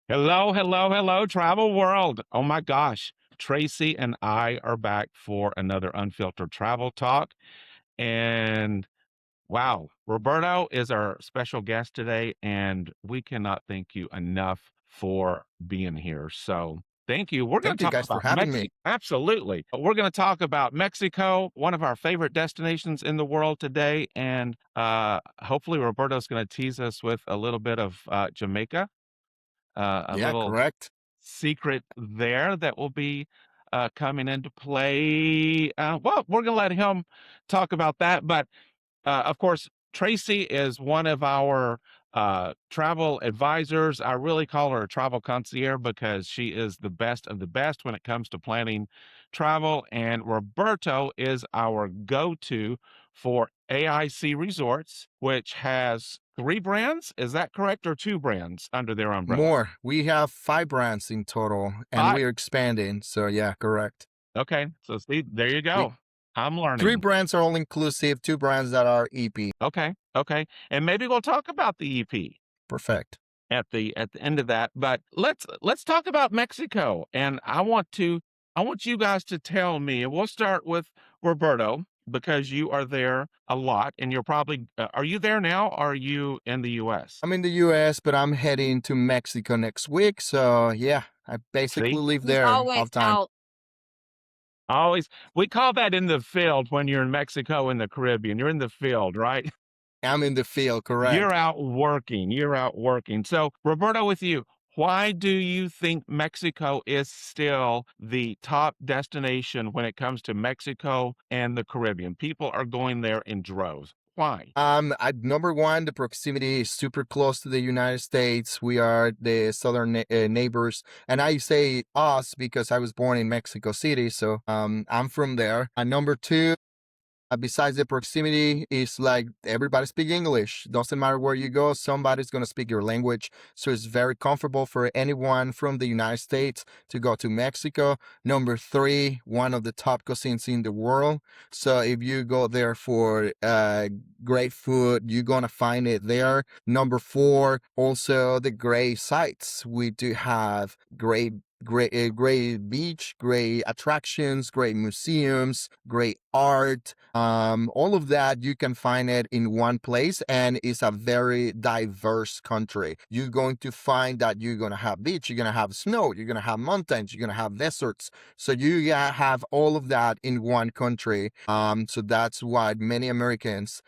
Hello, hello, hello, travel world. Oh my gosh. Tracy and I are back for another unfiltered travel talk. And wow, Roberto is our special guest today, and we cannot thank you enough for being here. So thank you. We're going Thank to you talk guys for about having me. Mexico. Absolutely. We're going to talk about Mexico, one of our favorite destinations in the world today. And hopefully, Roberto's going to tease us with a little bit of Jamaica, a Yeah, little correct. secret there that will be coming into play. Well, we're going to let him talk about that. But of course, Tracy is one of our travel advisors. I really call her a travel concierge because she is the best of the best when it comes to planning travel. And Roberto is our go to for AIC Resorts, which has three brands. Is that correct? Or two brands under their umbrella? More. We have 5 brands in total and Five. we're expanding. So yeah, correct. Okay. So, see, there you We go. I'm three learning. brands are all inclusive, 2 brands that are EP. Okay. Okay. And maybe we'll talk about the EP Perfect. at the end of that. But let's talk about Mexico. And I want you guys to tell me, and we'll start with Roberto because you are there a lot, and you're probably are you there now? Or are you in the U.S.? I'm in the US, but I'm heading to Mexico next week. So yeah, I basically See, live He's there all always the time. out. always we call that in the field when you're in Mexico in the Caribbean. You're in the field, right? I'm in the field, You're correct. out working. You're out working. So, Roberto, with you, why do you think Mexico is still the top destination when it comes to Mexico and the Caribbean? People are going there in droves. Why? Number one, the proximity is super close to the United States. We are the southern neighbors, and I say us because I was born in Mexico City, so I'm from there. And number two, besides the proximity, is like everybody speak English. Doesn't matter where you go, somebody's gonna speak your language. So it's very comfortable for anyone from the United States to go to Mexico. Number three, one of the top cuisines in the world. So if you go there for great food, you're gonna find it there. Number four, also the great sites. We do have great beach, great attractions, great museums, great art. All of that you can find it in one place, and it's a very diverse country. You're going to find that you're gonna have beach, you're gonna have snow, you're gonna have mountains, you're gonna have deserts. So you have all of that in one country. So that's why many Americans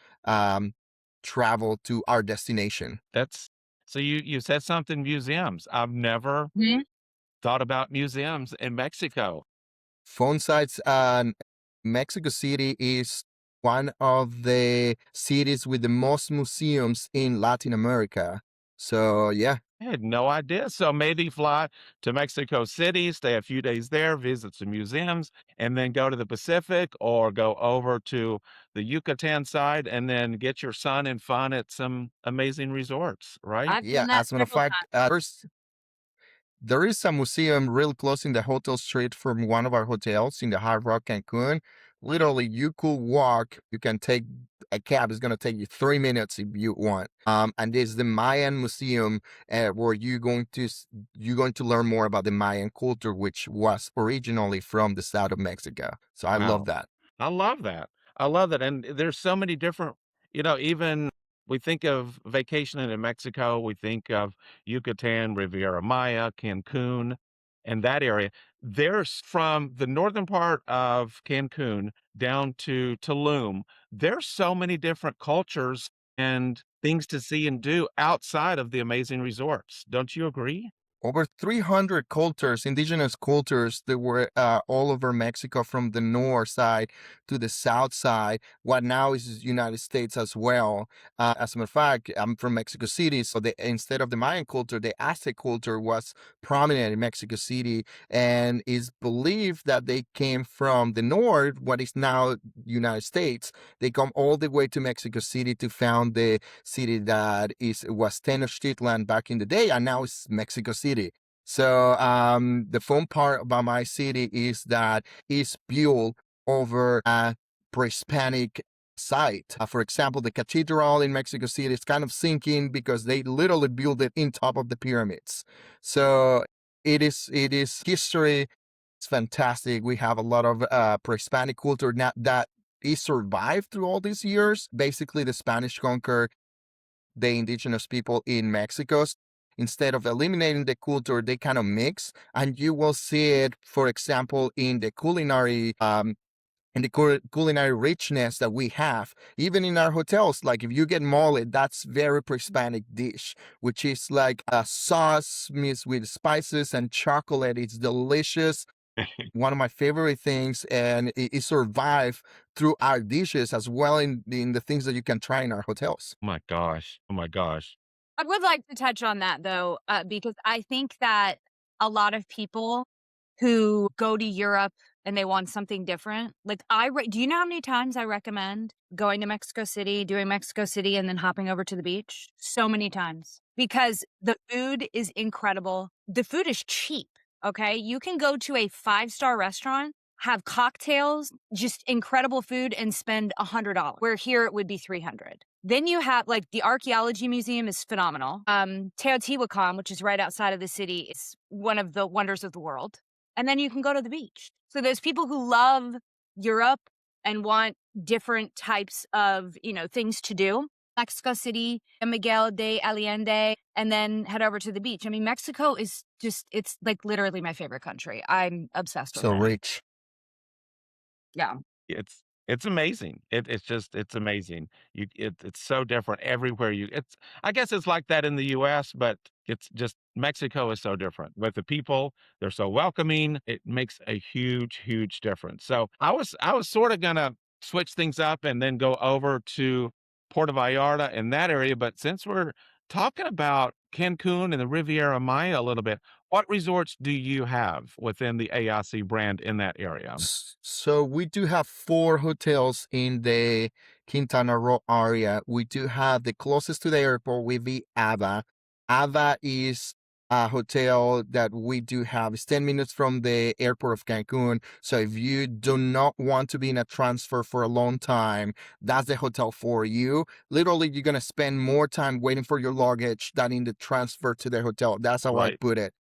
travel to our destination. That's so you said something museums. I've never Mhm. thought about museums in Mexico. Phone sites. Mexico City is one of the cities with the most museums in Latin America. So yeah, I had no idea. So maybe fly to Mexico City, stay a few days there, visit some museums, and then go to the Pacific or go over to the Yucatan side and then get your sun and fun at some amazing resorts, right? I've yeah. done that As a matter of several fact, times. there is a museum real close in the hotel street from one of our hotels in the Hardrock Cancun. Literally, you could walk. You can take a cab. It's gonna take you 3 minutes if you want. And there's the Mayan Museum, where you're going to learn more about the Mayan culture, which was originally from the south of Mexico. So I love Wow. that. I love that. I love that. And there's so many different, even we think of vacationing in Mexico, we think of Yucatan, Riviera Maya, Cancun, and that area. There's from the northern part of Cancun down to Tulum, there's so many different cultures and things to see and do outside of the amazing resorts. Don't you agree? Over 300 cultures, indigenous cultures that were all over Mexico from the north side to the south side, what now is the United States as well. As a matter of fact, I'm from Mexico City, so instead of the Mayan culture, the Aztec culture was prominent in Mexico City, and is believed that they came from the north, what is now United States. They come all the way to Mexico City to found the city that was Tenochtitlan back in the day, and now it's Mexico City. So the fun part about my city is that it's built over a pre-Hispanic site. For example, the cathedral in Mexico City is kind of sinking because they literally built it in top of the pyramids. So it is history. It's fantastic. We have a lot of pre-Hispanic culture that is survived through all these years. Basically, the Spanish conquered the indigenous people in Mexico. Instead of eliminating the culture, they kind of mix, and you will see it, for example, in the culinary and the culinary richness that we have, even in our hotels. Like if you get mole, that's very pre-Hispanic dish, which is like a sauce mixed with spices and chocolate. It's delicious. One of my favorite things, and it survived through our dishes as well in the things that you can try in our hotels. Oh my gosh. Oh my gosh. I would like to touch on that though, because I think that a lot of people who go to Europe and they want something different, like do you know how many times I recommend going to Mexico City, doing Mexico City, and then hopping over to the beach? So many times because the food is incredible. The food is cheap. Okay. You can go to a 5-star restaurant, have cocktails, just incredible food, and spend $100, where here it would be 300. Then you have like the archaeology museum is phenomenal. Teotihuacan, which is right outside of the city, is one of the wonders of the world. And then you can go to the beach. So there's people who love Europe and want different types of, things to do. Mexico City, San Miguel de Allende, and then head over to the beach. I mean, Mexico is it's like literally my favorite country. I'm obsessed with So it. rich. Yeah. It's amazing. It's amazing. It's so different everywhere I guess it's like that in the US, but it's just Mexico is so different. With the people, they're so welcoming. It makes a huge, huge difference. So I was sort of gonna switch things up and then go over to Puerto Vallarta in that area. But since we're talking about Cancun and the Riviera Maya a little bit, what resorts do you have within the AIC brand in that area? So we do have 4 hotels in the Quintana Roo area. We do have the closest to the airport will be Ava. Ava is a hotel that we do have. It's 10 minutes from the airport of Cancun. So if you do not want to be in a transfer for a long time, that's the hotel for you. Literally, you're going to spend more time waiting for your luggage than in the transfer to the hotel. That's how I Right. put it.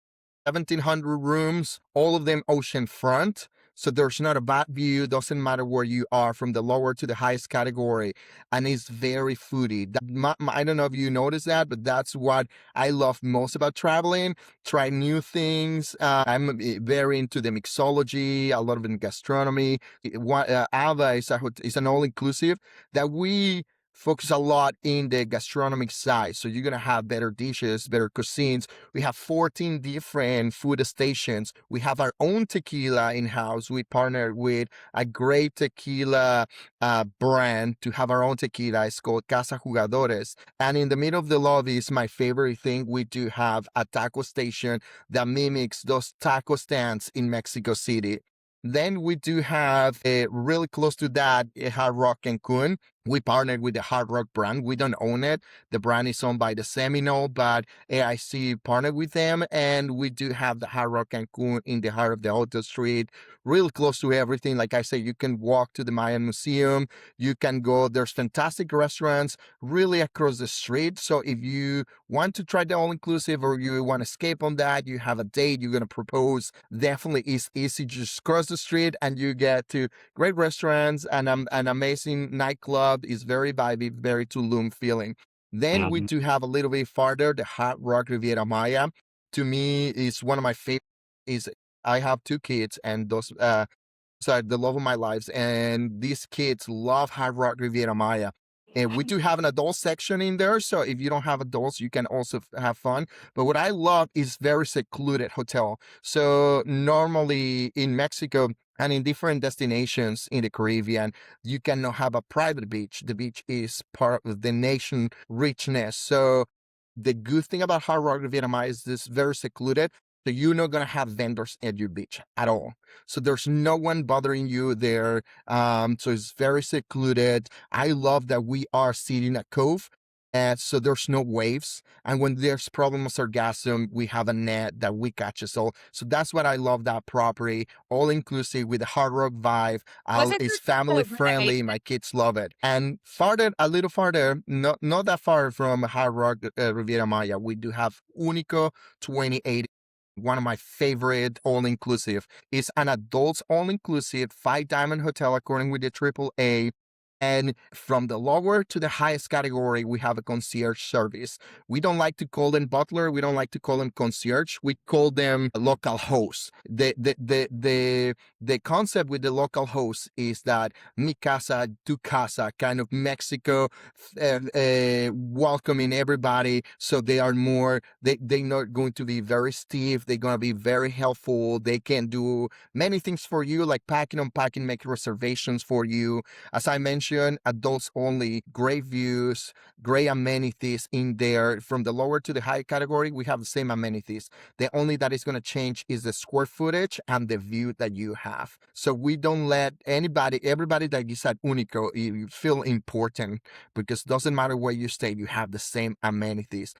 1,700 rooms, all of them ocean front. So there's not a bad view. Doesn't matter where you are, from the lower to the highest category. And it's very foodie. I don't know if you noticed that, but that's what I love most about traveling. Try new things. I'm very into the mixology, a lot of in gastronomy. Ava is an all-inclusive that we focus a lot in the gastronomic side. So you're going to have better dishes, better cuisines. We have 14 different food stations. We have our own tequila in-house. We partnered with a great tequila brand to have our own tequila. It's called Casa Jugadores. And in the middle of the lobby is my favorite thing. We do have a taco station that mimics those taco stands in Mexico City. Then we do have really close to that, Hardrock Cancun. We partnered with the Hardrock brand. We don't own it. The brand is owned by the Seminole, but AIC partnered with them. And we do have the Hardrock Cancun in the heart of the Hotel Street, real close to everything. Like I said, you can walk to the Mayan Museum. You can go, there's fantastic restaurants really across the street. So if you want to try the all-inclusive or you want to escape on that, you have a date, you're going to propose, definitely it's easy. Just cross the street and you get to great restaurants and an amazing nightclub. Is very vibey, very Tulum feeling. Then we Mhm. do have a little bit farther, the Hardrock Riviera Maya. To me, is one of my favorite. Is I have 2 kids, and those so the love of my lives. And these kids love Hardrock Riviera Maya. And we do have an adult section in there. So if you don't have adults, you can also have fun. But what I love is very secluded hotel. So normally in Mexico and in different destinations in the Caribbean, you cannot have a private beach. The beach is part of the nation richness. So the good thing about Hardrock Riviera Maya is this very secluded. So you're not gonna have vendors at your beach at all. So there's no one bothering you there. So it's very secluded. I love that we are sitting in a cove so there's no waves. And when there's problem of orgasm, we have a net that we catch us all. So that's what I love that property, all inclusive with the hard rock vibe. Wasn't there It's just family a friendly. renovation? My kids love it. And farther, a little farther, not that far from Hard Rock Riviera Maya, we do have Unico 28. One of my favorite all inclusive is an adults all inclusive 5 diamond hotel according with the AAA. And from the lower to the highest category, we have a concierge service. We don't like to call them butler. We don't like to call them concierge. We call them a local host. The concept with the local host is that mi casa, tu casa, kind of Mexico, welcoming everybody. So they are more, they're not going to be very stiff. They're going to be very helpful. They can do many things for you, like packing, unpacking, make reservations for you. As I mentioned, adults only, great views, great amenities in there. From the lower to the high category, we have the same amenities. The only that is going to change is the square footage and the view that you have. So we don't let everybody that is at Unico, you feel important because it doesn't matter where you stay, you have the same amenities.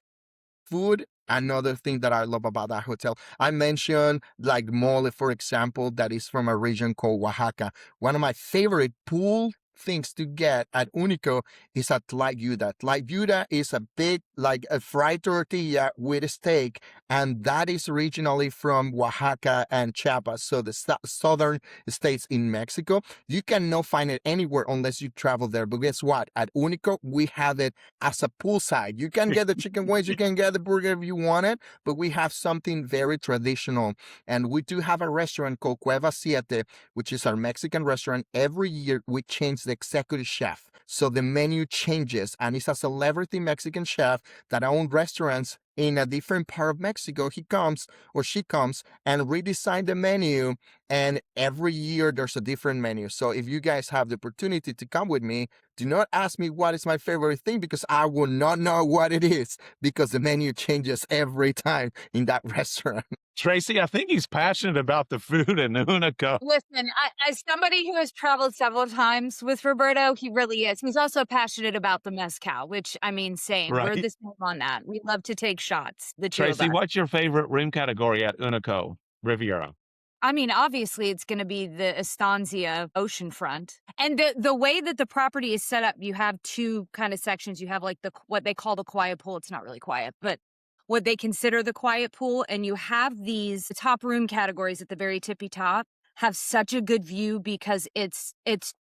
Food, another thing that I love about that hotel. I mentioned like mole, for example, that is from a region called Oaxaca. One of my favorite pool things to get at Unico is a tlayuda. Tlayuda is a big, like a fried tortilla with a steak, and that is originally from Oaxaca and Chiapas, so the southern states in Mexico. You cannot find it anywhere unless you travel there. But guess what? At Unico, we have it as a poolside. You can get the chicken wings, you can get the burger if you want it, but we have something very traditional. And we do have a restaurant called Cueva Siete, which is our Mexican restaurant. Every year we change the executive chef. So the menu changes, and it's a celebrity Mexican chef that owns restaurants in a different part of Mexico. He comes or she comes and redesign the menu, and every year there's a different menu. So if you guys have the opportunity to come with me, do not ask me what is my favorite thing, because I will not know what it is, because the menu changes every time in that restaurant. Tracy, I think he's passionate about the food in Unico. Listen, as somebody who has traveled several times with Roberto, he really is. He's also passionate about the mezcal, which, I mean, same. We're Right. the same on that. We love to take shots, the two of Tracy, us. what's your favorite room category at Unico Riviera? I mean, obviously, it's going to be the Estancia oceanfront. And the way that the property is set up, you have two kind of sections. You have like what they call the quiet pool. It's not really quiet, but what they consider the quiet pool. And you have these top room categories at the very tippy top have such a good view because it's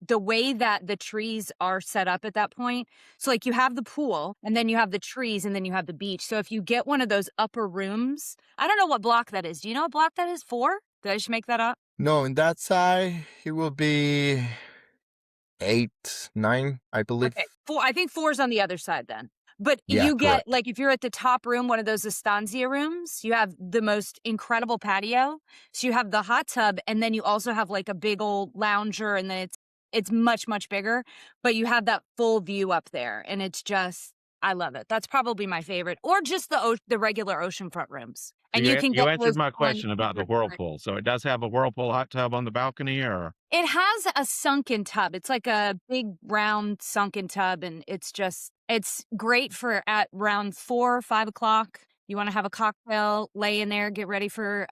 the way that the trees are set up at that point. So like you have the pool and then you have the trees and then you have the beach. So if you get one of those upper rooms, I don't know what block that is. Do you know what block that is? 4? Did I just make that up? No, in that side, it will be 8, 9, I believe. Okay. 4. I think 4 is on the other side then. But Yeah, you get, correct. like, if you're at the top room, one of those estancia rooms, you have the most incredible patio. So you have the hot tub, and then you also have like a big old lounger, and then it's much, much bigger. But you have that full view up there, and it's just, I love it. That's probably my favorite. Or just the regular oceanfront rooms. And you can You get answered those my on question about the different times. whirlpool. So it does have a whirlpool hot tub on the balcony, or? It has a sunken tub. It's like a big round sunken tub, and it's great for at around 4 or 5 o'clock. You want to have a cocktail, lay in there, get ready for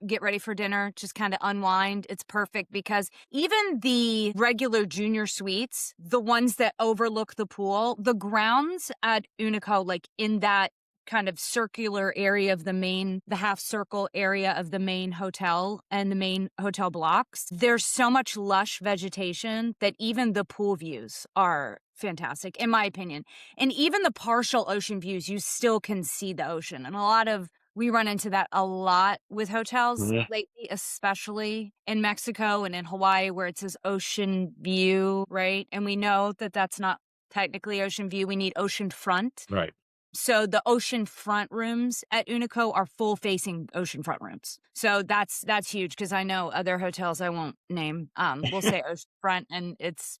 dinner, just kind of unwind. It's perfect because even the regular junior suites, the ones that overlook the pool, the grounds at Unico, like in that kind of circular area of the half circle area of the main hotel and the main hotel blocks, there's so much lush vegetation that even the pool views are fantastic, in my opinion. And even the partial ocean views, you still can see the ocean. And we run into that a lot with hotels lately, especially in Mexico and in Hawaii, where it says ocean view, right? And we know that that's not technically ocean view. We need ocean front. Right. So the oceanfront rooms at Unico are full facing oceanfront rooms. So that's huge because I know other hotels I won't name will say oceanfront, and it's,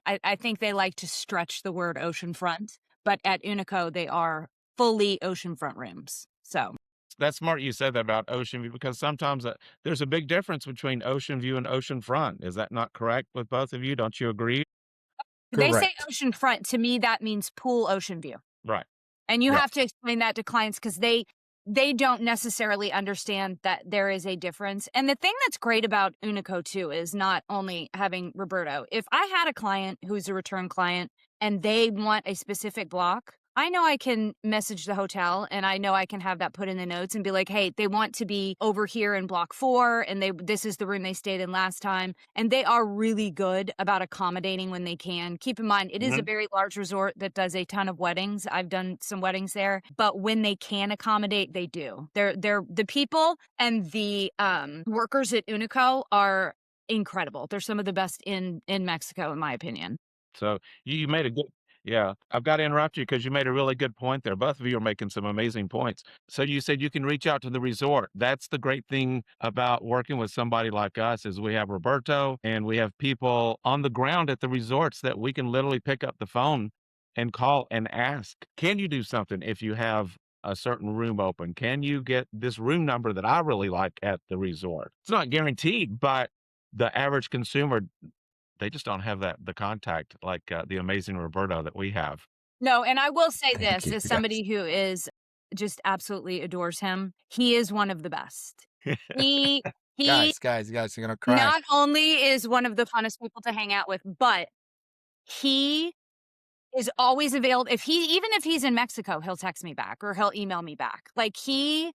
I think they like to stretch the word oceanfront, but at Unico they are fully oceanfront rooms. So That's smart you said that about ocean view, because sometimes there's a big difference between ocean view and oceanfront. Is that not correct with both of you? Don't you agree? they say Correct. oceanfront. To me, that means pool ocean view. Right. And you Yeah. have to explain that to clients because they don't necessarily understand that there is a difference. And the thing that's great about Unico too is not only having Roberto. If I had a client who's a return client and they want a specific block, I know I can message the hotel and I know I can have that put in the notes and be like, hey, they want to be over here in block 4 and this is the room they stayed in last time. And they are really good about accommodating when they can. Keep in mind, it is a Mhm. very large resort that does a ton of weddings. I've done some weddings there, but when they can accommodate, they do. They're the people and the workers at Unico are incredible. They're some of the best in Mexico, in my opinion. So you made a good yeah, I've got to interrupt you because you made a really good point there. Both of you are making some amazing points. So you said you can reach out to the resort. That's the great thing about working with somebody like us is we have Roberto and we have people on the ground at the resorts that we can literally pick up the phone and call and ask, can you do something if you have a certain room open? Can you get this room number that I really like at the resort? It's not guaranteed, but the average consumer they just don't have the contact like, the amazing Roberto that we have. No, and I will say Thank this you, as guys. somebody who is just absolutely adores him, he is one of the best. He he Guys, you're gonna cry. not only is one of the funnest people to hang out with, but he is always available. Even if he's in Mexico, he'll text me back or he'll email me back. Like he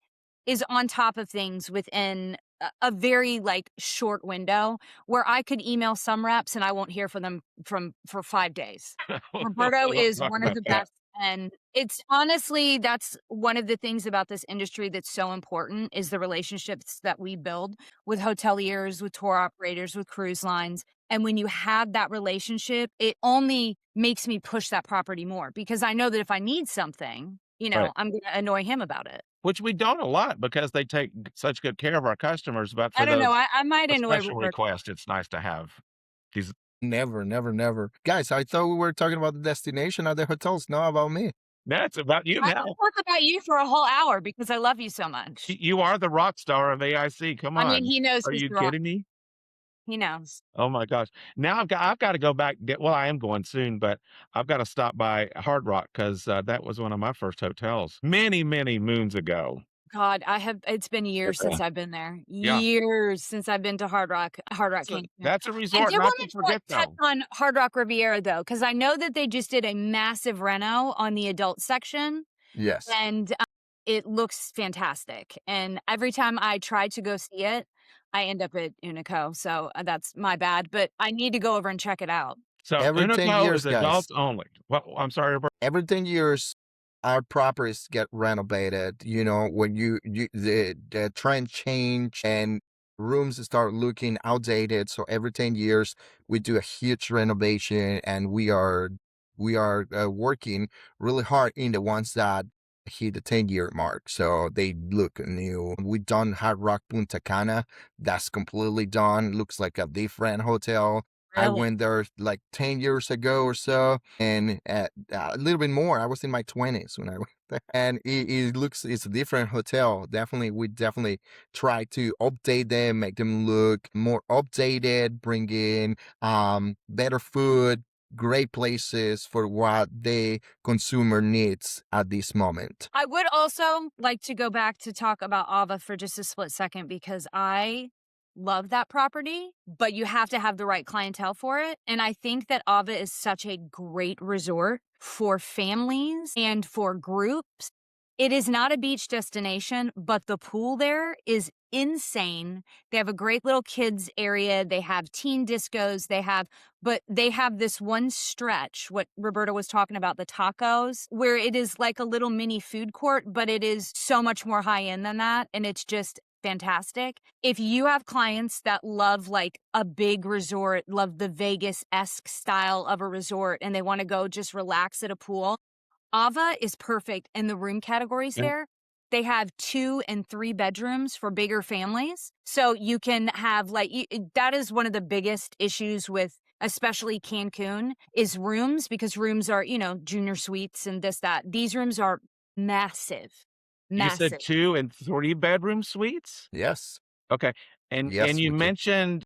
is on top of things within a very like short window where I could email some reps and I won't hear from them for 5 days. Roberto Let's is talk one of about the that. best. And it's honestly, that's one of the things about this industry that's so important is the relationships that we build with hoteliers, with tour operators, with cruise lines. And when you have that relationship, it only makes me push that property more because I know that if I need something, Right. I'm going to annoy him about it. Which we don't a lot because they take such good care of our customers, but I for don't know. those I might annoy special Roberto. requests, it's nice to have these Never. Guys, I thought we were talking about the destination at the hotels, not about me. that's about you I could now. talk about you for a whole hour because I love you so much. You are the rock star of AIC, come I mean, on. he knows Are he's you the rock. kidding me? He knows. Oh my gosh. Now I've got to go back get well, I am going soon, but I've got to stop by Hard Rock 'cause, that was one of my first hotels many, many moons ago. God, it's been years Yeah. since I've been there. Yeah. Years since I've been to Hard Rock Cancun. That's a I resort do not want to to forget touch though. on Hard Rock Riviera though, because I know that they just did a massive reno on the adult section, Yes. and it looks fantastic. And every time I try to go see it, I end up at Unico. So that's my bad, but I need to go over and check it out. So Every 10 Unico years, is guys. adults only. Well, I'm sorry, Robert. Every 10 years, our properties get renovated. You know, when the trend change and rooms start looking outdated. So every 10 years, we do a huge renovation, and we are working really hard in the ones that hit the 10-year mark. So they look new. We done Hard Rock Punta Cana. That's completely done. Looks like a different hotel. I Really? went there like 10 years ago or so, and a little bit more. I was in my 20s when I went there. And it's a different hotel. We definitely try to update them, make them look more updated, bring in better food, great places for what the consumer needs at this moment. I would also like to go back to talk about Ava for just a split second because I love that property, but you have to have the right clientele for it. And I think that Ava is such a great resort for families and for groups. It is not a beach destination, but the pool there is insane. They have a great little kids area. They have teen discos. But they have this one stretch, what Roberta was talking about, the tacos, where it is like a little mini food court, but it is so much more high end than that. And it's just fantastic. If you have clients that love like a big resort, love the Vegas-esque style of a resort, and they want to go just relax at a pool, Ava is perfect. And the room categories Yeah. there, they have 2 and 3 bedrooms for bigger families. So you can have that is one of the biggest issues with especially Cancun is rooms because rooms are, junior suites and this, that. These rooms are massive, You said massive. 2 and 3 bedroom suites? Yes. Okay. And Yes, you we do. mentioned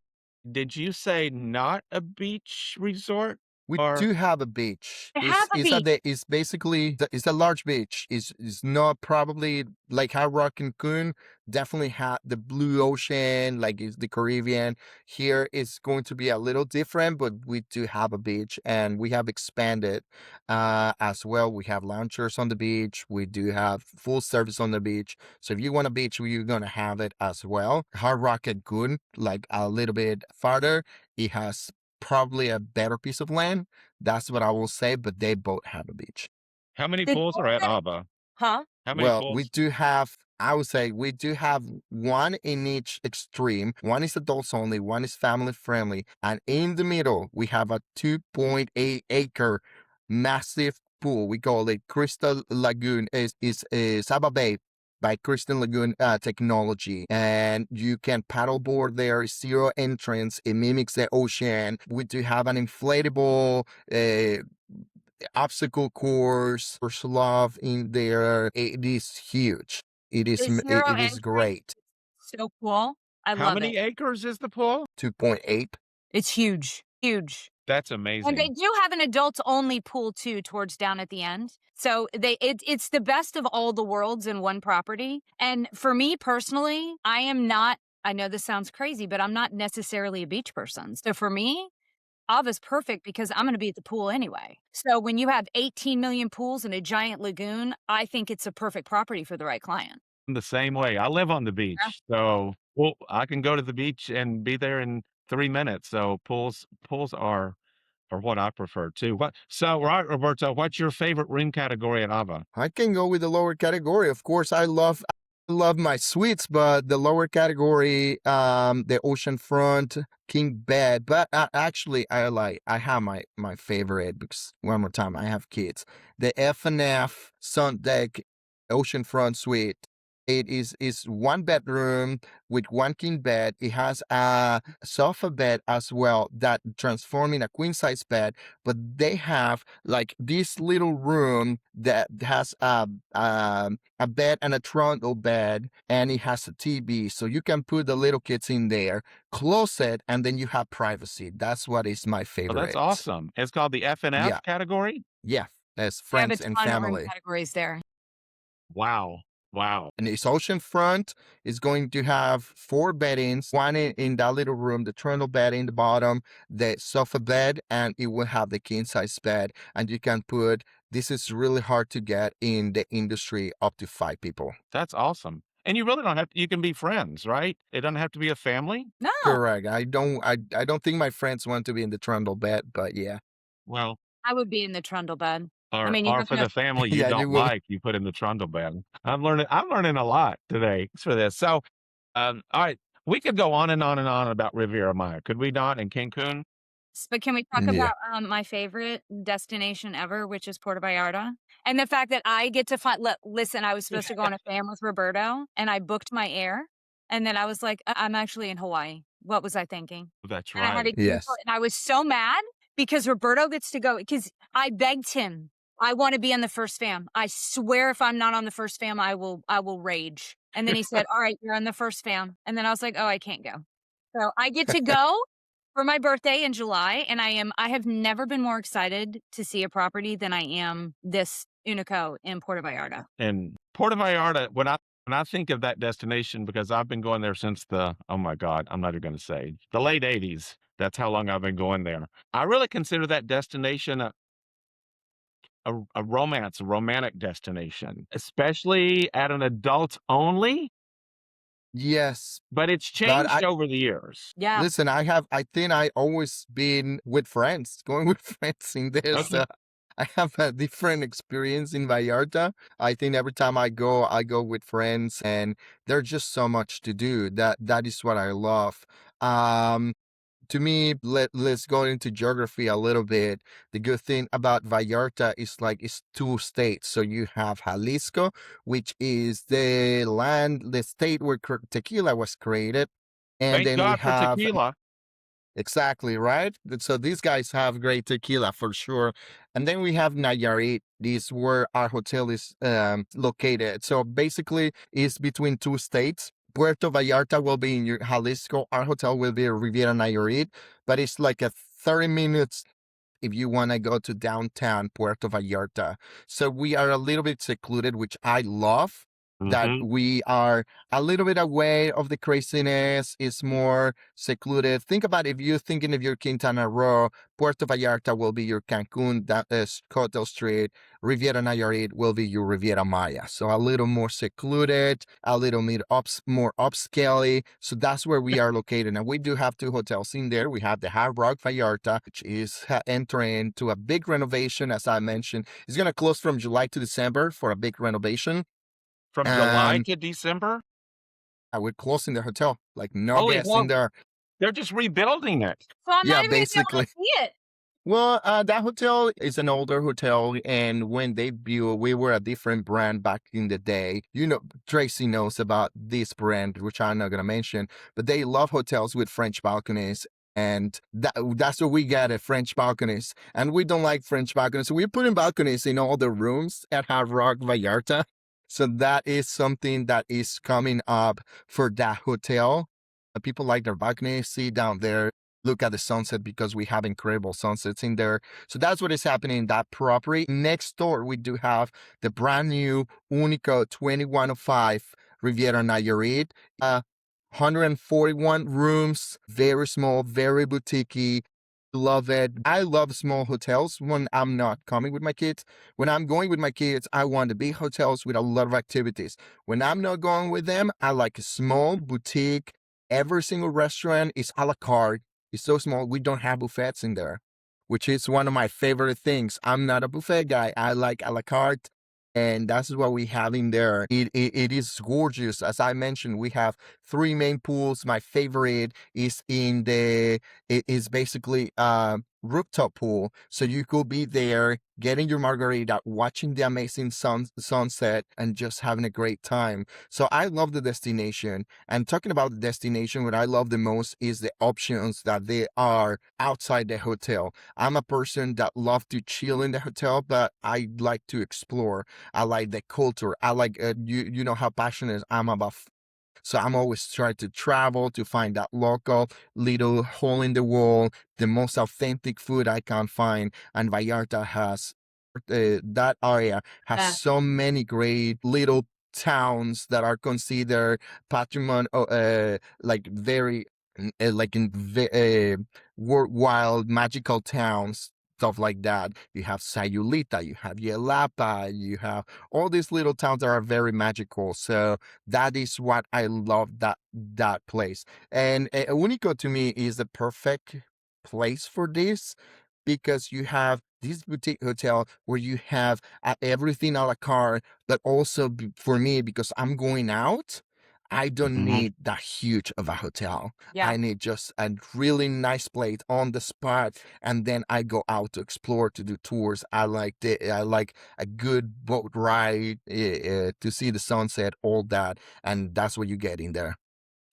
did you say not a beach resort? We or do have a beach. I have a beach. It's basically it's a large beach. It's not probably like Hardrock Cancun. Definitely have the blue ocean, like it's the Caribbean. Here it's going to be a little different, but we do have a beach, and we have expanded as well. We have loungers on the beach. We do have full service on the beach. So if you want a beach, you're gonna have it as well. Hardrock Cancun, like a little bit farther, it has probably a better piece of land. That's what I will say, but they both have a beach. how many The pools are at golden, Ava? huh? How many Well, we pools? do have, I would say, we do have one in each extreme. One is adults only, one is family friendly. And in the middle, we have a 2.8-acre massive pool. We call it Crystal Lagoon. Is Saba Bay by Crystal Lagoon technology. And you can paddleboard there, zero entrance. It mimics the ocean. We do have an inflatable obstacle course or love in there. It is huge. The zero It is entrance, great. so cool. I How love it. many acres is the pool? 2.8. It's huge, huge. That's And they amazing. do have an adults only pool too, towards down at the end. So it's the best of all the worlds in one property. And for me personally, I am not. I know this sounds crazy, but I'm not necessarily a beach person. So for me, Ava's perfect because I'm going to be at the pool anyway. So when you have 18 million pools and a giant lagoon, I think it's a perfect property for the right client. I'm the same way. I live on the Yeah. beach, so well, I can go to the beach and be there in 3 minutes. So pools are what I prefer too. What so right, Roberto, what's your favorite room category at Ava? I can go with the lower category. Of course, I love my suites, but the lower category, the oceanfront king bed. But actually, I have my favorite because one more time, I have kids. The F&F sun deck oceanfront suite. It is one bedroom with one king bed. It has a sofa bed as well that transform in a queen size bed. But they have like this little room that has a bed and a trundle bed, and it has a TV, so you can put the little kids in there, close it, and then you have privacy. That's what is my Oh, that's favorite. awesome. It's called the F&F Yeah, category? yeah, that's I have a friends and ton of room family. categories there. Wow. Wow. And its oceanfront is going to have 4 beddings, one in that little room, the trundle bed in the bottom, the sofa bed, and it will have the king size bed. And you can put, this is really hard to get in the industry, up to 5 people. That's awesome. And you really don't have you can be friends, right? It doesn't have to be a family? No, Correct. I don't think my friends want to be in the trundle bed, but yeah. Well, I would be in the trundle bed. I mean, you or have for to. the family you Yeah, you don't will. like, you put in the trundle bed. I'm learning a lot today for this. So, all right, we could go on and on and on about Riviera Maya, could we not, in Cancun? But can we talk Yeah. about my favorite destination ever, which is Puerto Vallarta? And the fact that I get to find, listen, I was supposed to go on a fam with Roberto and I booked my air. And then I was like, I'm actually in Hawaii. What was I thinking? That's And I had to right. cancel Yes. it. And I was so mad because Roberto gets to go because I begged him. I want to be on the first fam. I swear if I'm not on the first fam, I will rage. And then he said, all right, you're on the first fam. And then I was like, oh, I can't go. So I get to go for my birthday in July, and I have never been more excited to see a property than I am this Unico in Puerto Vallarta. And Puerto Vallarta, when I think of that destination, because I've been going there since the oh my God, I'm not even going to say the late '80s. That's how long I've been going there. I really consider that destination a romance, a romantic destination, especially at an adults only. Yes. But it's But changed over the years. Yeah. listen, I think I always been with friends, going with friends in this. Okay. I have a different experience in Vallarta. I think every time I go with friends, and there's just so much to do. That is what I love. Um, to me, let's go into geography a little bit. The good thing about Vallarta is like it's 2 states. So you have Jalisco, which is the state where tequila was created, and Thank then we God for have tequila. exactly, right? So these guys have great tequila for sure. And then we have Nayarit. This is where our hotel is located. So basically, it's between 2 states. Puerto Vallarta will be in Jalisco. Our hotel will be Riviera Nayarit, but it's like a 30 minutes if you want to go to downtown Puerto Vallarta. So we are a little bit secluded, which I love. That Mhm. we are a little bit away of the craziness, is more secluded. Think about if you're thinking of your Quintana Roo, Puerto Vallarta will be your Cancun, that is Hotel Street, Riviera Nayarit will be your Riviera Maya. So a little more secluded, a little more upscale. So that's where we are located. And we do have two hotels in there. We have the Hardrock Vallarta, which is entering to a big renovation, as I mentioned. It's going to close from July to December for a big renovation. From July And to December? we're closing the hotel, like no Holy guests in smoke! there. They're just rebuilding it. So I'm not Yeah, even gonna be able basically. to see it. Well, that hotel is an older hotel, and when they built, we were a different brand back in the day. You know, Tracy knows about this brand, which I'm not gonna mention, but they love hotels with French balconies, and that's what we get at French balconies. And we don't like French balconies, so we're putting balconies in all the rooms at Hard Rock Vallarta. So that is something that is coming up for that hotel. People like their balconies, see down there, look at the sunset because we have incredible sunsets in there. So that's what is happening in that property. Next door, we do have the brand new Unico 2105 Riviera Nayarit. 141 rooms, very small, very boutique. Love it. I love small hotels when I'm not coming with my kids. When I'm going with my kids, I want the big hotels with a lot of activities. When I'm not going with them, I like a small boutique. Every single restaurant is a la carte. It's so small. We don't have buffets in there, which is one of my favorite things. I'm not a buffet guy. I like a la carte. And that's what we have in there. It is gorgeous. As I mentioned, we have three main pools. My favorite is it is basically rooftop pool. So you could be there getting your margarita, watching the amazing sunset, and just having a great time. So I love the destination. And talking about the destination, what I love the most is the options that they are outside the hotel. I'm a person that love to chill in the hotel, but I like to explore. I like the culture. I like you know how passionate I'm about. So I'm always trying to travel to find that local little hole in the wall, the most authentic food I can find. And Vallarta has that area has Yeah. so many great little towns that are considered patrimony, like very like in wild magical towns, stuff like that. You have Sayulita, you have Yelapa, you have all these little towns that are very magical. So that is what I love that place. And Unico to me is the perfect place for this because you have this boutique hotel where you have everything a la carte, but also for me, because I'm going out, I don't Mhm. need that huge of a hotel. Yeah. I need just a really nice place on the spot, and then I go out to explore, to do tours. I like a good boat ride to see the sunset, all that, and that's what you get in there.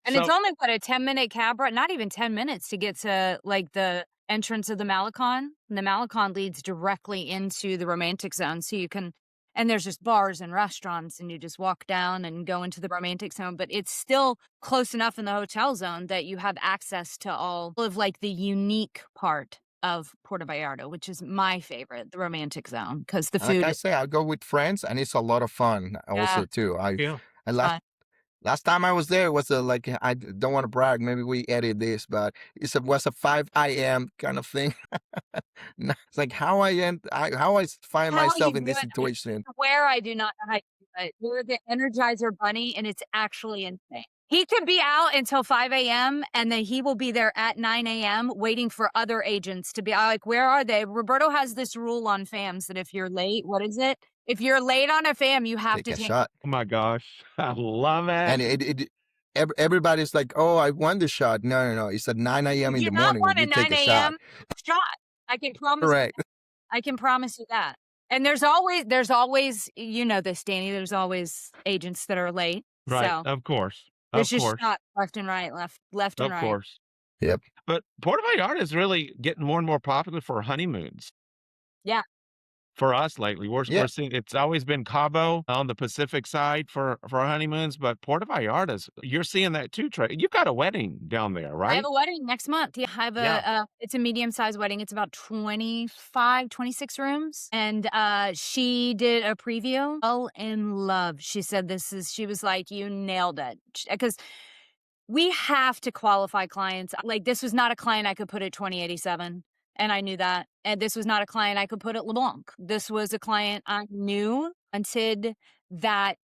And it's So only what, a 10-minute cab ride? Not even 10 minutes to get to like the entrance of the Malecon. And the Malecon leads directly into the romantic zone. So you can, and there's just bars and restaurants, and you just walk down and go into the romantic zone. But it's still close enough in the hotel zone that you have access to all of like the unique part of Puerto Vallarta, which is my favorite, the romantic zone, because the And like food I is, say, I go with friends, and it's a lot of fun yeah, also too. yeah. I fun. last time I was there was like don't want to brag. Maybe we edit this, but was a 5 a.m. kind of thing. It's like how I find How you myself in do this it, I situation. swear I do not know how you do it. You're the Energizer Bunny, and it's actually insane. He could be out until 5 a.m., and then he will be there at 9 a.m. waiting for other agents to be like, where are they? Roberto has this rule on FAMs that if you're late, what is it? If you're late on a FAM, you have Take to a take. shot, Oh my gosh. I love it. and everybody's like, "Oh, I won the shot." No, no, no. It's at 9 a.m. You in do the not morning when want a you take 9 a shot. a.m. shot. I can promise you. Correct. I can promise you that. And there's always, you know this, Danny. There's always agents that are late. Right. So Of course. there's Of just course. shots left and right, left and Of right. course. Yep. But Puerto Vallarta is really getting more and more popular for honeymoons. Yeah. for us lately. Yeah. We're seeing it's always been Cabo on the Pacific side for our honeymoons, but Puerto Vallarta's you're seeing that too, Trey. You've got a wedding down there, I have right? a wedding next month. Yeah, I have Yeah. it's a medium-sized wedding. It's about 25, 26 rooms. And she did a preview. Fell in love. She said she was like, you nailed it. Because we have to qualify clients. Like, this was not a client I could put at 2087. And I knew that. And this was not a client I could put at LeBlanc. This was a client I knew until that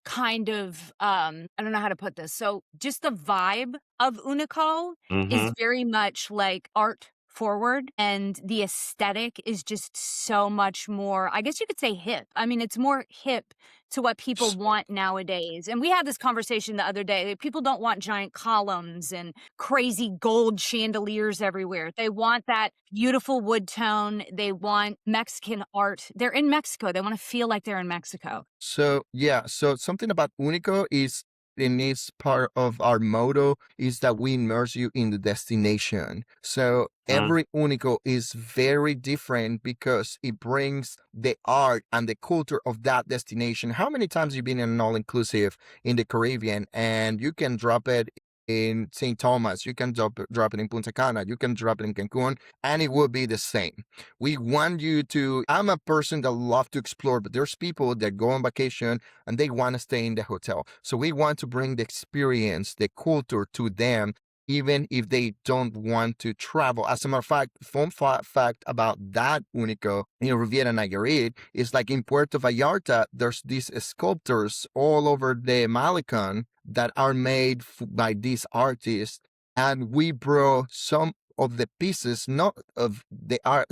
kind of I don't know how to put this. So just the vibe of Unico is Mhm. very much like art forward, and the aesthetic is just so much more, I guess you could say, hip. I mean, it's more hip to what people want nowadays. And we had this conversation the other day. People don't want giant columns and crazy gold chandeliers everywhere. They want that beautiful wood tone. They want Mexican art. They're in Mexico. They want to feel like they're in Mexico. So yeah, so something about Unico is in this part of our motto is that we immerse you in the destination. So Mm. every Unico is very different because it brings the art and the culture of that destination. How many times you been in an all-inclusive in the Caribbean and you can drop it in St. Thomas, you can drop it in Punta Cana, you can drop it in Cancun, and it will be the same. We want you to, I'm a person that love to explore, but there's people that go on vacation and they want to stay in the hotel. So we want to bring the experience, the culture to them, even if they don't want to travel. As a matter of fact, fun fact about that Unico in Riviera Nayarit is like in Puerto Vallarta, there's these sculptors all over the Malecon that are made by these artists. And we brought some of the pieces, not of the art,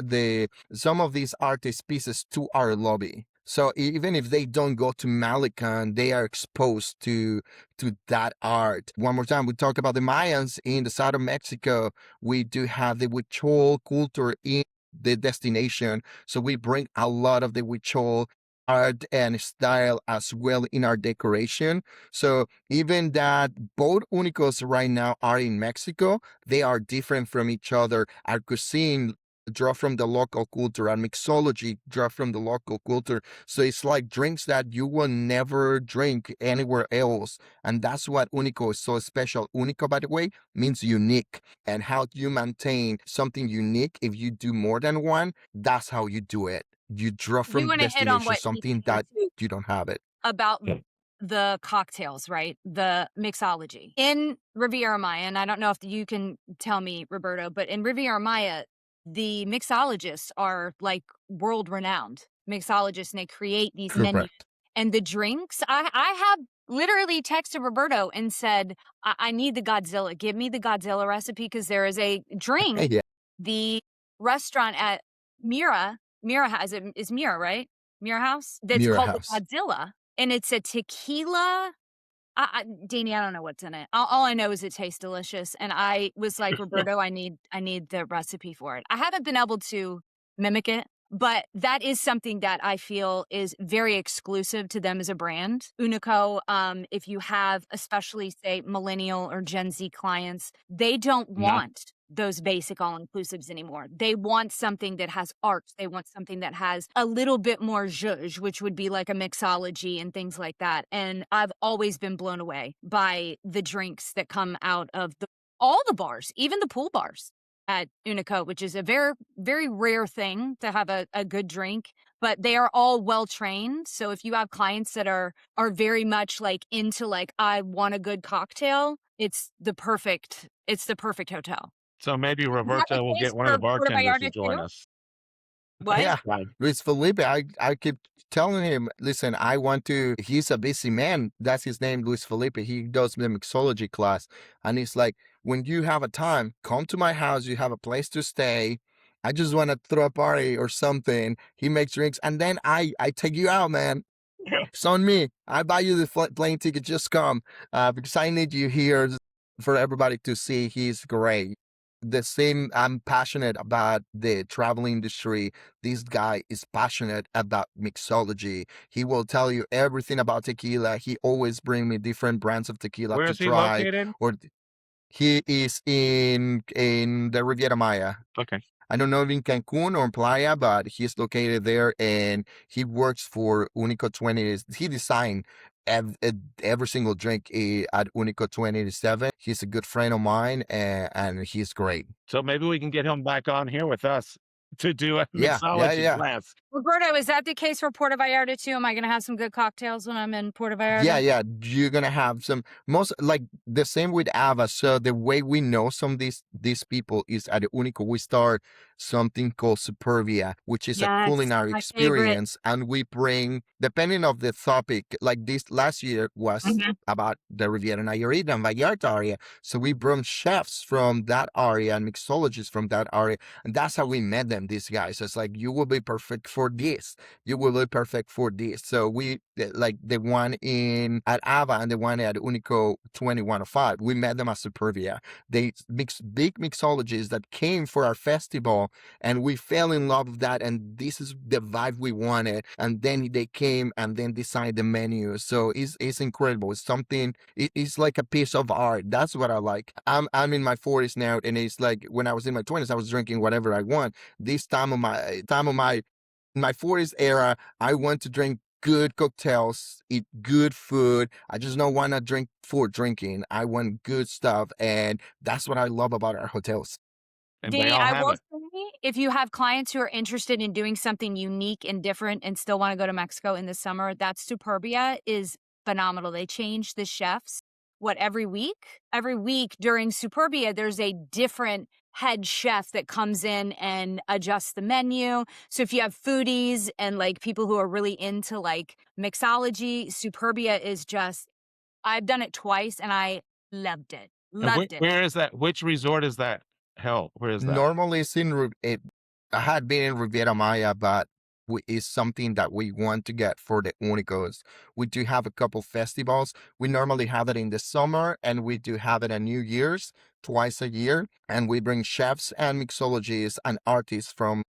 some of these artist pieces to our lobby. So even if they don't go to Malecon, they are exposed to that art. One more time, we talk about the Mayans in the south of Mexico. We do have the Huichol culture in the destination. So we bring a lot of the Huichol art and style as well in our decoration. So even that both Unicos right now are in Mexico, they are different from each other. Our cuisine draw from the local culture, our mixology draw from the local culture. So it's like drinks that you will never drink anywhere else. And that's what Unico is so special. Unico, by the way, means unique. And how do you maintain something unique if you do more than one? That's how you do it. You draw We from want to hit on destination what he something said that too you don't have it. about Yeah. the cocktails, right? The mixology. In Riviera Maya, and I don't know if you can tell me, Roberto, but in Riviera Maya, the mixologists are like world renowned mixologists, and they create these menus. Correct. And the drinks, I have literally texted Roberto and said, I need the Godzilla. Give me the Godzilla recipe, because there is a drink. Yeah. The restaurant at Mira has it, is Mira, right? Mira House? That's Mirror called House. the Godzilla. And it's a tequila. Danny, I don't know what's in it. All I know is it tastes delicious. And I was like, Roberto, I need the recipe for it. I haven't been able to mimic it, but that is something that I feel is very exclusive to them as a brand. Unico, if you have especially, say, millennial or Gen Z clients, they don't No. want those basic all-inclusives anymore. They want something that has art. They want something that has a little bit more zhuzh, which would be like a mixology and things like that. And I've always been blown away by the drinks that come out of all the bars, even the pool bars at Unico, which is a very, very rare thing to have a good drink, but they are all well trained. So if you have clients that are very much like into like, I want a good cocktail, it's the perfect hotel. So maybe Is that the Roberto will case get one of the for Puerto bartenders to Vallarta join too? us. What? Yeah. Right. Luis Felipe, I keep telling him, listen, I want to, he's a busy man. That's his name, Luis Felipe. He does the mixology class. And he's like, when you have a time, come to my house. You have a place to stay. I just want to throw a party or something. He makes drinks. And then I take you out, man. It's on me. I buy you the plane ticket. Just come because I need you here for everybody to see. He's great. The same, I'm passionate about the travel industry. This guy is passionate about mixology. He will tell you everything about tequila. He always bring me different brands of tequila Where to is he try. located? Or he is in the Riviera Maya. Okay. I don't know if in Cancun or Playa, but he's located there, and he works for Unico 20. He designed every single drink at Unico 2087. He's a good friend of mine, and he's great. So maybe we can get him back on here with us to do a Yeah, yeah, mixology yeah. class. Roberto, is that the case for Puerto Vallarta too? Am I going to have some good cocktails when I'm in Puerto Vallarta? Yeah, yeah. You're gonna have some most like the same with Ava. So the way we know some of these people is at Unico. We start something called Superbia, which is a Yes, culinary my favorite. experience, and we bring depending of the topic. Like this last year was Mhm. about the Riviera Nayarit and Vallarta area. So we brought chefs from that area and mixologists from that area, and that's how we met them. These guys. It's like you will be perfect for this. You will be perfect for this. So we like the one in at Ava and the one at Unico 2105. We met them at Superbia. They mix big mixologists that came for our festival, and we fell in love with that. And this is the vibe we wanted. And then they came and then designed the menu. So it's incredible. It's something. It's like a piece of art. That's what I like. I'm in my 40s now, and it's like when I was in my 20s, I was drinking whatever I want. This time of my 40s era, I want to drink good cocktails, eat good food. I just don't want to drink for drinking. I want good stuff, and that's what I love about our hotels. And they Danny, all I have will it. say, if you have clients who are interested in doing something unique and different and still want to go to Mexico in the summer, that Superbia is phenomenal. They change the chefs, every week? Every week during Superbia, there's a different head chef that comes in and adjusts the menu. So if you have foodies and like people who are really into like mixology, Superbia is just, I've done it twice and I loved it. And Loved it. where is that? Which resort is that held? Where is that? Normally, it's I had been in Riviera Maya, but it's something that we want to get for the Unicos. We do have a couple festivals. We normally have it in the summer, and we do have it at New Year's twice a year. And we bring chefs and mixologists and artists from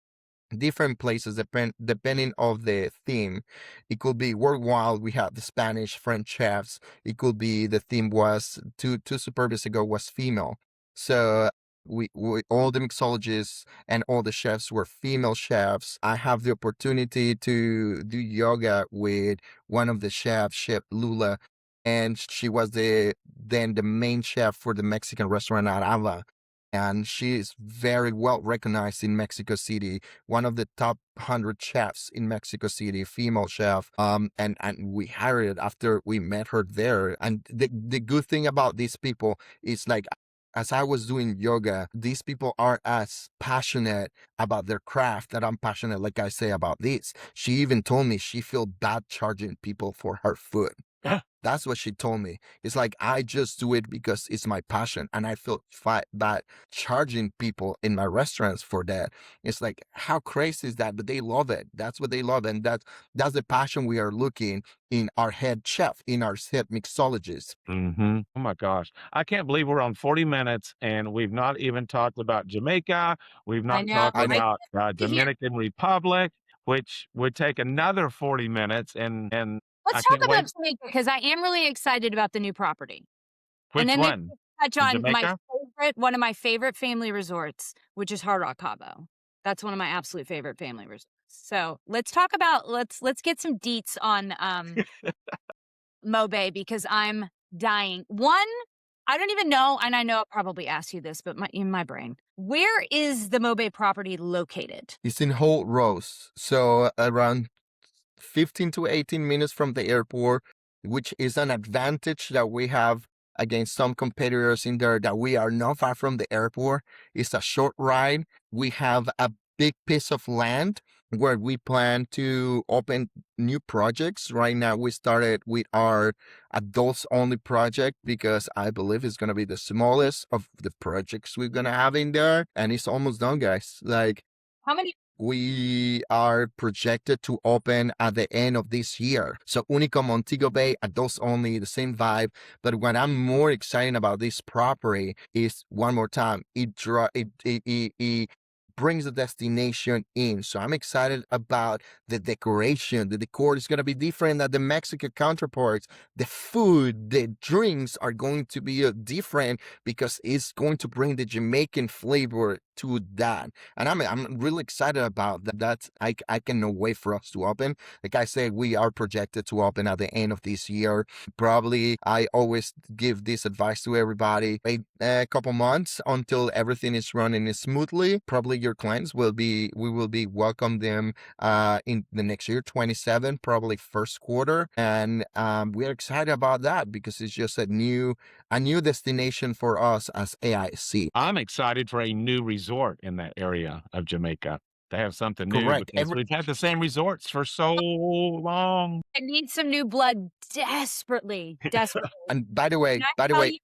different places depending of the theme. It could be worldwide. We have the Spanish, French chefs. It could be the theme was two Superbis ago was female. So we all the mixologists and all the chefs were female chefs. I have the opportunity to do yoga with one of the chefs, Chef Lula, and she was the main chef for the Mexican restaurant at Ava. And she is very well recognized in Mexico City, one of the top 100 chefs in Mexico City, female chef. And we hired it after we met her there. And the good thing about these people is like, as I was doing yoga, these people are as passionate about their craft that I'm passionate, like I say, about this. She even told me she feel bad charging people for her food. That's what she told me. It's like, I just do it because it's my passion, and I feel bad charging people in my restaurants for that. It's like, how crazy is that? But they love it. That's what they love, and that's the passion we are looking in our head chef, in our head mixologist. Oh my gosh. I can't believe we're on 40 minutes and we've not even talked about Jamaica. We've I not know. talked I know. about Here, Dominican Republic, which would take another 40 minutes. And I let's talk can't about wait. Jamaica because I am really excited about the new property. And Which then maybe one? touch on Jamaica? one of my favorite family resorts, which is Hardrock Cabo. That's one of my absolute favorite family resorts. So let's talk about let's get some deets on Mobe because I'm dying. One, I don't even know, and I know I probably asked you this, but in my brain, where is the Mobe property located? It's in Holt Rose, so around 15 to 18 minutes from the airport, which is an advantage that we have against some competitors in there, that we are not far from the airport. It's a short ride. We have a big piece of land where we plan to open new projects. Right now, we started with our adults only project because I believe it's going to be the smallest of the projects we're going to have in there. And it's almost done, guys. Like, How many? we are projected to open at the end of this year. So Unico Montego Bay, adults only, the same vibe. But what I'm more excited about this property is, one more time, it brings the destination in. So I'm excited about the decoration. The decor is going to be different than the Mexican counterparts. The food, the drinks are going to be different because it's going to bring the Jamaican flavor to that. And I'm really excited about that. I cannot wait for us to open. Like I said, we are projected to open at the end of this year. Probably, I always give this advice to everybody: wait a couple months until everything is running smoothly. Probably your clients we will be welcome them in the next year, 27, probably first quarter. And we're excited about that because it's just a new destination for us as AIC. I'm excited for a new resort in that area of Jamaica to have something new Correct. because we've had the same resorts for so long. I need some new blood desperately, desperately. And by the Can way, I tell you,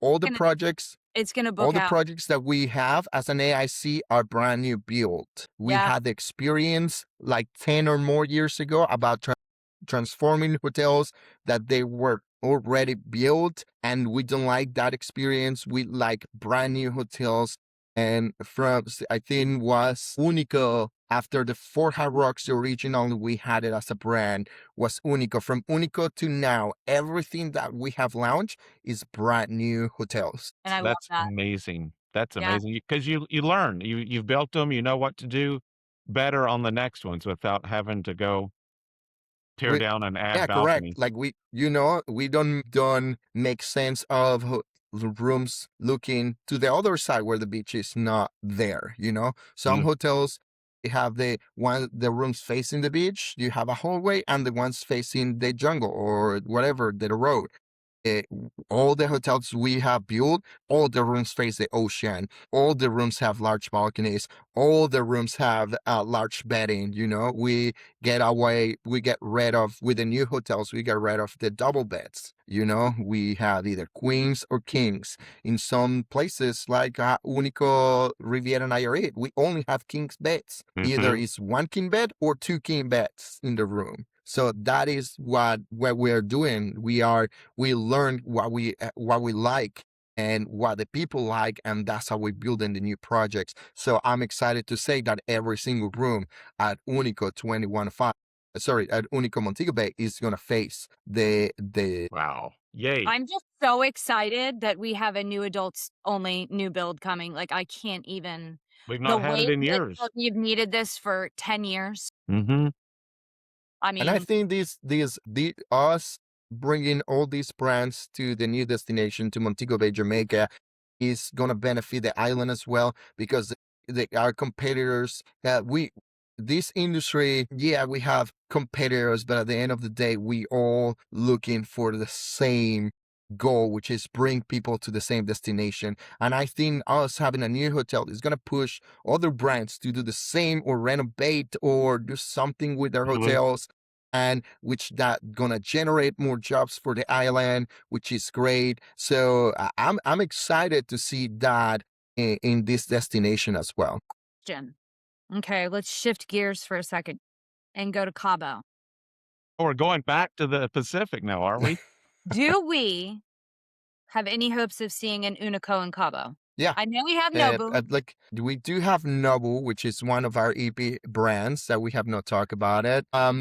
it's gonna all book the out. projects that we have as an AIC are brand new build. We Yeah. had the experience like 10 or more years ago about transforming hotels that they were already built, and we don't like that experience. We like brand new hotels. And from, I think, was Unico, after the four Hard Rocks, the original we had it as a brand was Unico. From Unico to now, everything that we have launched is brand new hotels. And I love That's that. amazing. That's Yeah. amazing because you learn. You've built them. You know what to do better on the next ones without having to go tear We, down and add yeah, correct. balconies. Like we don't make sense of the rooms looking to the other side where the beach is not there. Some Mm, hotels have the rooms facing the beach. You have a hallway, and the ones facing the jungle or whatever the road. eh, all the hotels we have built, all the rooms face the ocean. All the rooms have large balconies. All the rooms have large bedding. We get rid of, with the new hotels, we get rid of the double beds. We have either queens or kings. In some places like Unico Riviera Maya, we only have king's beds. Either mhm. it's one king bed or two king beds in the room. So that is what we're doing. We learn what we like and what the people like, and that's how we build in the new projects. So I'm excited to say that every single room at Unico 215, at Unico Montego Bay is gonna face the Wow. Yay. I'm just so excited that we have a new adults only new build coming. Like, I can't even We've the not had way it in that years. you've needed this for 10 years. Mhm. I And I mean, think the us bringing all these brands to the new destination to Montego Bay, Jamaica, is gonna benefit the island as well because our competitors. This industry, yeah, we have competitors, but at the end of the day, we all looking for the same goal, which is bring people to the same destination. And I think us having a new hotel is gonna push other brands to do the same or renovate or do something with their Mhm. hotels, and which that gonna generate more jobs for the island, which is great. So I'm excited to see that in this destination as well. Jen. Okay, let's shift gears for a second and go to Cabo. Oh, we're going back to the Pacific now, are we? Do we have any hopes of seeing an Unico in Cabo? Yeah. I know we have Nobu. Like we do have Nobu, which is one of our EP brands that we have not talked about it. At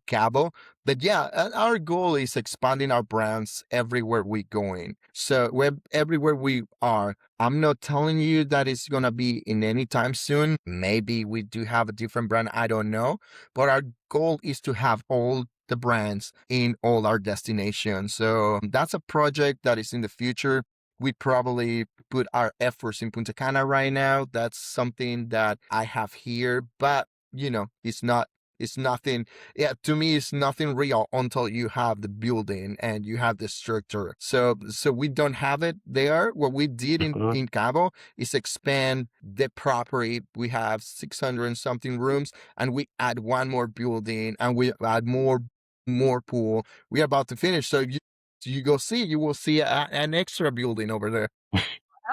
Cabo, but yeah, our goal is expanding our brands everywhere we going. So everywhere we are, I'm not telling you that it's gonna be in any time soon. Maybe we do have a different brand. I don't know, but our goal is to have all the brands in all our destinations. So that's a project that is in the future. We probably put our efforts in Punta Cana right now. That's something that I have here, but it's nothing. Yeah, to me, it's nothing real until you have the building and you have the structure. So we don't have it there. What we did Mhm. in Cabo is expand the property. We have 600 and something rooms, and we add one more building, and we add more pool. We're about to finish. So you will see an extra building over there.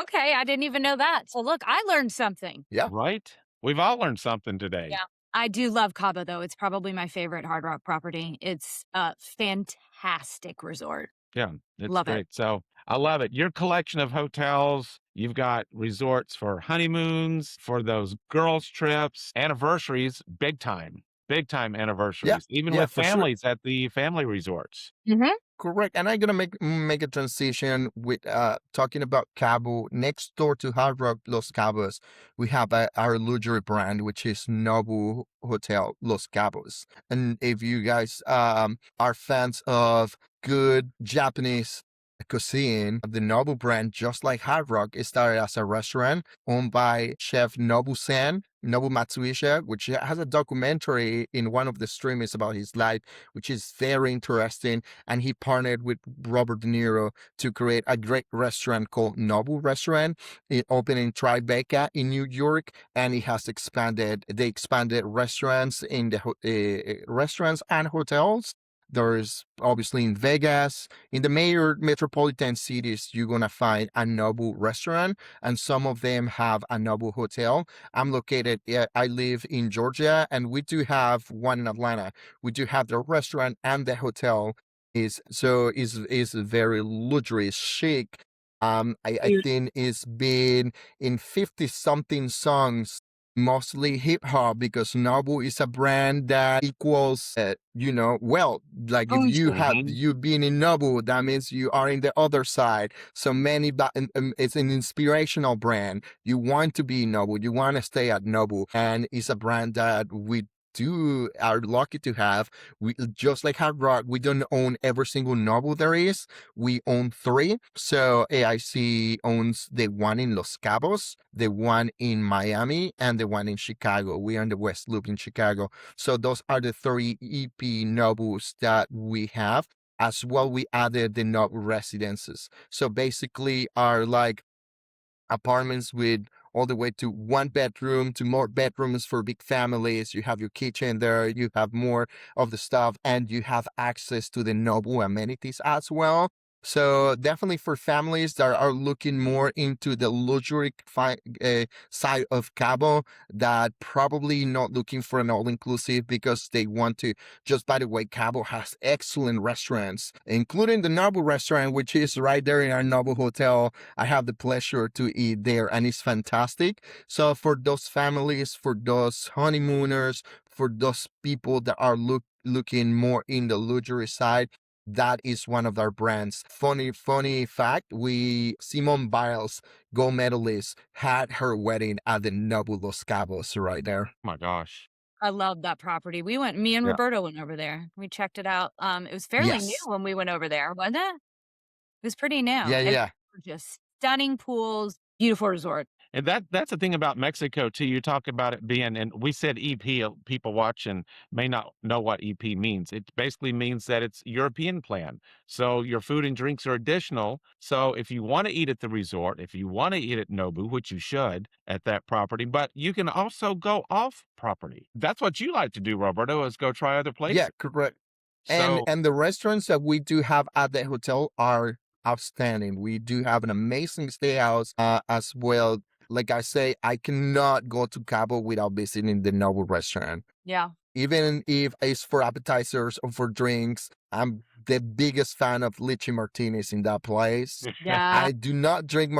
Okay, I didn't even know that. So look, I learned something. Yeah. Right? We've all learned something today. Yeah. I do love Cabo though. It's probably my favorite Hard Rock property. It's a fantastic resort. Yeah, it's Love it. great. So I love it. Your collection of hotels, you've got resorts for honeymoons, for those girls' trips, anniversaries, big time. big time Yeah, anniversaries, even yeah, with for sure. families at the family resorts. Mhm. Correct. And I'm gonna make a transition with talking about Cabo. Next door to Hard Rock Los Cabos, we have our luxury brand, which is Nobu Hotel Los Cabos. And if you guys are fans of good Japanese cuisine, the Nobu brand, just like Hard Rock, it started as a restaurant owned by Chef Nobu Matsuisha, which has a documentary in one of the streams about his life, which is very interesting. And he partnered with Robert De Niro to create a great restaurant called Nobu Restaurant. It opened in Tribeca in New York, and it has expanded. They expanded restaurants in the restaurants and hotels. There's obviously in Vegas, in the major metropolitan cities, you're gonna find a Nobu restaurant, and some of them have a Nobu hotel. I'm located. I live in Georgia, and we do have one in Atlanta. We do have the restaurant and the hotel is very luxury chic. I Dude. think it's been in 50 something songs, mostly hip hop, because Nobu is a brand that equals well, like if Mhm. you've been in Nobu, that means you are in the other side. So many it's an inspirational brand. You want to be Nobu, you want to stay at Nobu, and it's a brand that we do are lucky to have. We just like Hard Rock, we don't own every single Nobu there is. We own three. So AIC owns the one in Los Cabos, the one in Miami, and the one in Chicago. We are in the West Loop in Chicago. So those are the three EP Nobus that we have. As well, we added the Nobu residences. So basically, are like apartments with all the way to one bedroom to more bedrooms for big families. You have your kitchen there, you have more of the stuff, and you have access to the Nobu amenities as well. So definitely for families that are looking more into the luxury side of Cabo, that probably not looking for an all-inclusive because they want to. Just by the way, Cabo has excellent restaurants, including the Nobu restaurant, which is right there in our Nobu hotel. I have the pleasure to eat there, and it's fantastic. So for those families, for those honeymooners, for those people that are looking more in the luxury side, that is one of our brands. Funny fact: we Simone Biles, gold medalist, had her wedding at the Nobu Los Cabos right there. My gosh. I love that property. Me and Yeah. Roberto went over there. We checked it out. It was fairly new Yes. when we went over there, wasn't it? It was pretty new, Yeah. and Yeah. just stunning pools, beautiful resort. And that's the thing about Mexico too. You talk about it being, and we said EP. People watching may not know what EP means. It basically means that it's European plan. So your food and drinks are additional. So if you want to eat at the resort, if you want to eat at Nobu, which you should at that property, but you can also go off property. That's what you like to do, Roberto, is go try other Yeah. places. Correct. And So, and the restaurants that we do have at the hotel are outstanding. We do have an amazing steakhouse as well. Like I say, I cannot go to Cabo without visiting the Noble restaurant. Yeah. Even if it's for appetizers or for drinks, I'm the biggest fan of lychee martinis in that place. Yeah. I do not drink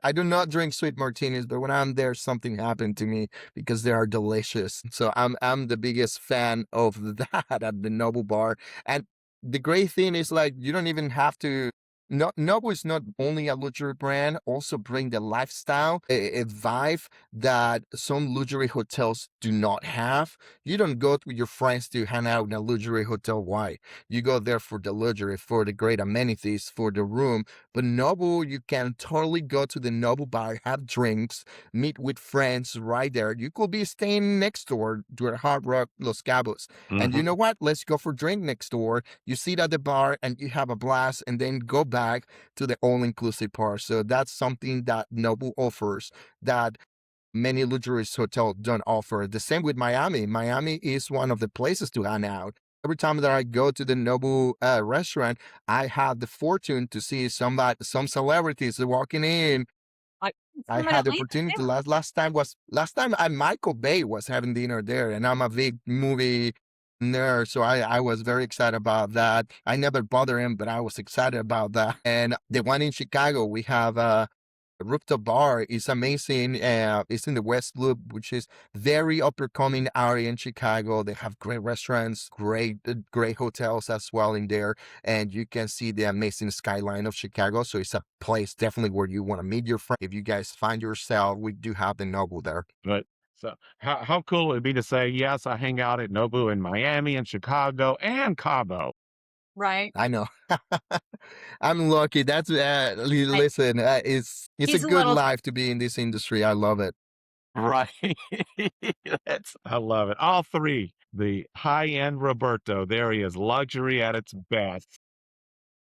I do not drink sweet martinis, but when I'm there, something happened to me because they are delicious. So I'm the biggest fan of that at the Noble Bar. And the great thing is like you don't even have to. No, Nobu is not only a luxury brand, also bring the lifestyle, a vibe that some luxury hotels do not have. You don't go with your friends to hang out in a luxury hotel. Why? You go there for the luxury, for the great amenities, for the room. But Nobu, you can totally go to the Nobu bar, have drinks, meet with friends right there. You could be staying next door to a Hard Rock Los Cabos. And you mhm. know what? Let's go for drink next door. You sit at the bar and you have a blast, and then go back to the all-inclusive part. So that's something that Nobu offers that many luxurious hotels don't offer. The same with Miami. Miami is one of the places to hang out. Every time that I go to the Nobu restaurant, I have the fortune to see some celebrities walking in. I I Some in had the Atlanta opportunity too. last time I Michael Bay was having dinner there, and I'm a big movie nerd, so I was very excited about that. I never bother him, but I was excited about that. And the one in Chicago, we have rooftop bar is amazing. It's in the West Loop, which is very upcoming area in Chicago. They have great restaurants, great hotels as well in there, and you can see the amazing skyline of Chicago. So it's a place definitely where you want to meet your friend. If you guys find yourself, we do have the Nobu there. But so how cool it would be to say, yes, I hang out at Nobu in Miami and Chicago and Cabo. Right. I know. I'm lucky. That's Right. listen. It's a He's a good little life to be in this industry. I love it. Right. I love it. All three. The high-end Roberto. There he is. Luxury at its best.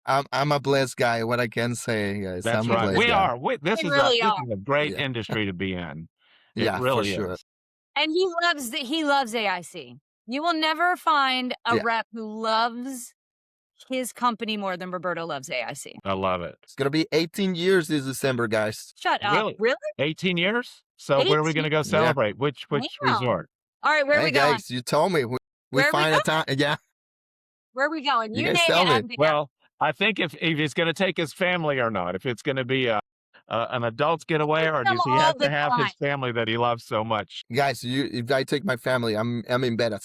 I'm a blessed guy. What I can say, guys, That's I'm a right. blessed We guy. are. This they is really this are. is a great Yeah, industry to be in. It yeah, for really sure. is. And he loves AIC. You will never find a Yeah, rep who loves his company more than Roberto loves AIC. I love it. it's gonna be 18 years this December, guys. Shut up. Really? Really? 18 years? So where are we 18? going to go Yeah. celebrate? Which Damn. resort? All right, where are Hey, we going? guys, you told me we Where are we find a time. Yeah, Where are we going? you You guys name tell it, me. I'm there. Well, I think if he's going to take his family or not, if it's going to be an adult's getaway, Take or them does he all have to the have time. his family that he loves so much? Guys, if I take my family, I'm in bed at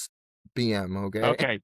p.m. Okay, Okay.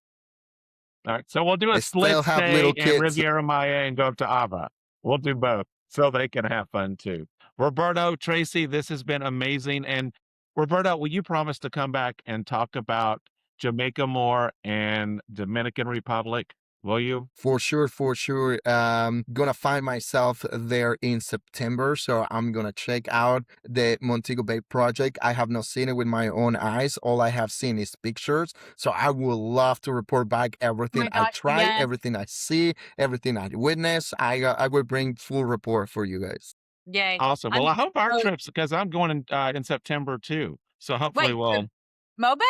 All right. So we'll do I a split still have stay little in kids. Riviera Maya and go up to Ava. We'll do both so they can have fun too. Roberto, Tracy, this has been amazing. And Roberto, will you promise to come back and talk about Jamaica more and Dominican Republic? Will you? For sure, for sure. Gonna find myself there in September, so I'm gonna check out the Montego Bay project. I have not seen it with my own eyes. All I have seen is pictures. So I would love to report back Oh everything my I gosh, try, yes. everything I see, everything I witness. I will bring full report for you guys. Yay. Awesome. I'm Well, I hope our so trips, because I'm going in September too. So hopefully wait, to we'll, Mobe?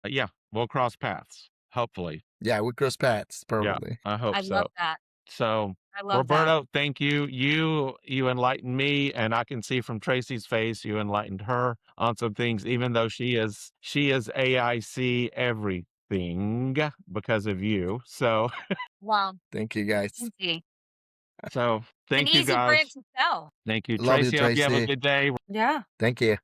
yeah, we'll cross paths. Hopefully. Yeah, we cross paths Yeah, probably. I hope I love so. that. So, I love that. Roberto, thank you. You enlightened me, and I can see from Tracy's face you enlightened her on some things, even though she is AIC everything because of you. So Wow. Thank you, guys. Easy. so An thank you easy brand guys. to sell. Thank you. Love you, Tracy, I hope you have a Tracy. good day. Yeah. Thank you.